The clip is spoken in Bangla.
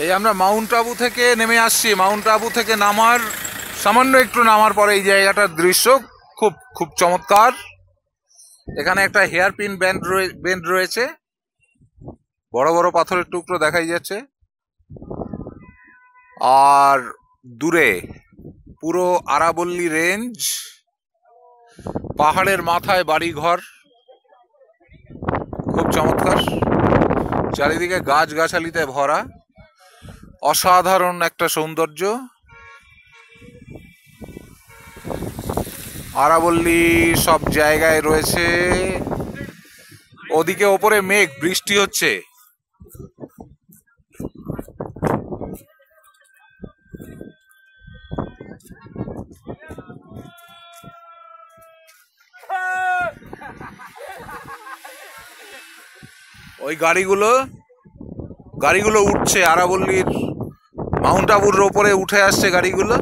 এই আমরা মাউন্ট আবু থেকে নেমে আসছি। মাউন্ট আবু থেকে নামার সামান্য একটু নামার পরে এই জায়গাটার দৃশ্য খুব খুব চমৎকার। এখানে একটা হেয়ার পিন বেন্ড রয়েছে, বড় বড় পাথরের টুকরো দেখাই যাচ্ছে। আর দূরে পুরো আরাবল্লী রেঞ্জ, পাহাড়ের মাথায় বাড়িঘর, খুব চমৎকার। চারিদিকে গাছগাছালিতে ভরা, অসাধারণ একটা সৌন্দর্য। আরাবল্লী সব জায়গায় রয়েছে। ওদিকে ওপরে মেঘ, বৃষ্টি হচ্ছে। ওই গাড়িগুলো উঠছে, আরাবল্লীর মাউন্ট আবুর ওপরে উঠে আসছে গাড়িগুলো।